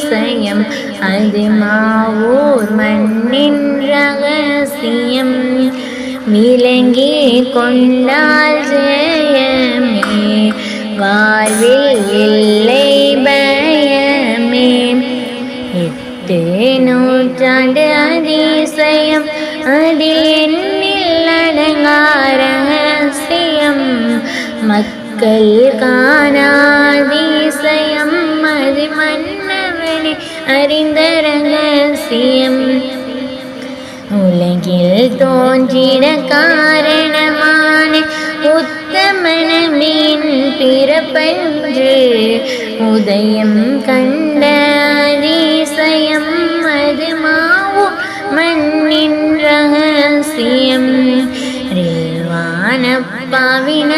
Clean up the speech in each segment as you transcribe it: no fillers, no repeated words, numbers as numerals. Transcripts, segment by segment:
அதிசயம் அது மாவூர் மண்ணின் ரகசியம் விளங்கி கொண்டால் ஜெயமே வாழ்வில் இல்லை பயமே 8 நூற்றாண்டு அதிசயம் அதில் எண்ணில் அடங்கா ரகசியம் மக்கள் காணாதிசயம் அது மன்னவனே அறிந்த ரகசியம் உலகில் தோன்றிட காரணமான உத்தமனின் பிறப்பன்று உதயம் கண்ட அதிசயம் அது மாவூர் மண்ணின் ரகசியம் ரில்வானப்பாவின்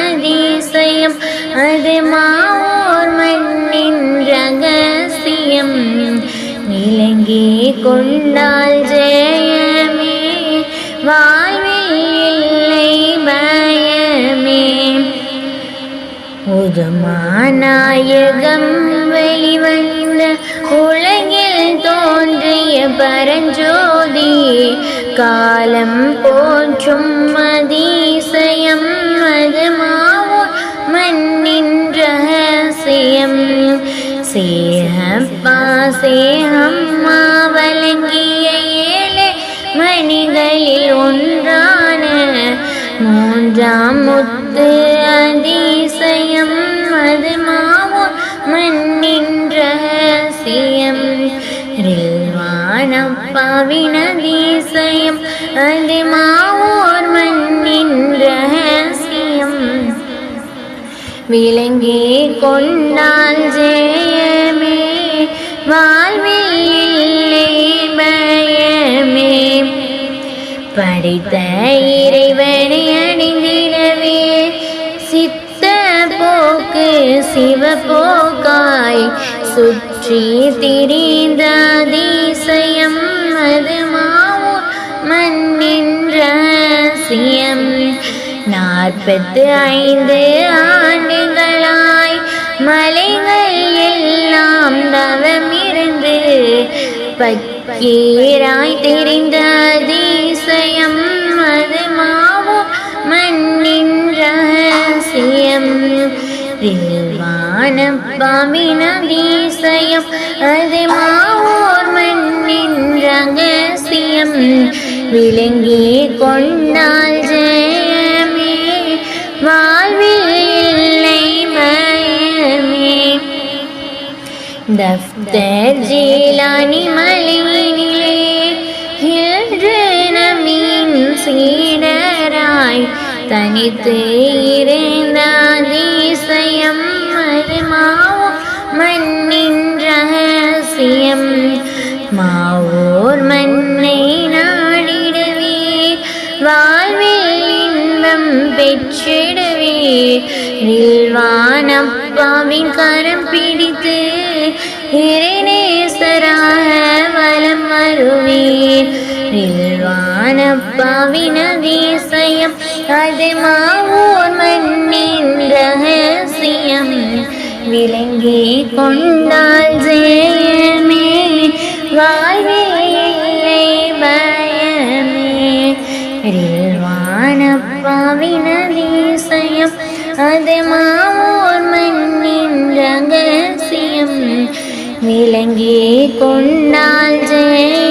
அதிசயம் அது மாவூர் மண்ணின் ரகசியம் விளங்கி கொண்டால் ஜெயமே வாழ்வில் இல்லை பயமே உதுமாநாயகம் வெளிவந்த உலகில் தோன்றிய பரஞ்சோதி காலம் போற்றும் அதிசயம் அது மாவூர் மண்ணின் ரகசியம் சேஹப்பா சேஹம்மா வழங்கிய 7 மணிகளில் ஒன்றான 3ஆம் முத்து அதிசயம் அது மாவூர் மண்ணின் ரகசியம் ரில்வானப்பாவின் அதிசயம் அது மாவூர் மண்ணின் ரகசியம் விளங்கி கொண்டால் ஜெயமே வாழ்வில் இல்லை பயமே படித்த இறைவனை அணிந்திடவே சித்த போக்கு சிவபோக்காய் சுற்றி திரிந்த அதிசயம் அது மாவூர் மண்ணின் ரகசியம் 45 ஆண்டுகளாய் மலைகள் எல்லாம் தவமிருந்து பக்கீராய் தெரிந்த அதிசயம் அது மாவூர் மண்ணின் ரகசியம் ரில்வானப்பாவின் அதிசயம் அது மாவூர் மண்ணின் ரகசியம் விளங்கி கொண்டால் ஜெயமே வாழ்வில் இல்லை பயமே தஃப்தர் ஜீலானி மலையினிலே ஹில்ரு நபீன் சீடராய் தனித்து இருந்த அதிசயம் அது மாவூர் மண்ணின் ரகசியம் மாவூர் மண்ணை நாடிடவே வாழ்வில் இன்பம் பெற்றிடவே ரில்வானப்பாவின் கரம் பிடித்து இறைநேசராக வலம் வருவீர் ரில்வானப்பாவின் அதிசயம் அது மாவூர் மண்ணின் ரகசியம் விளங்கி கொண்டால் ஜெயமே வாழ்வில் இல்லை பயமே ரில்வானப்பாவின் அதிசயம் அது மாவூர் மண்ணின் ரகசியம் விளங்கி கொண்டால் ஜெய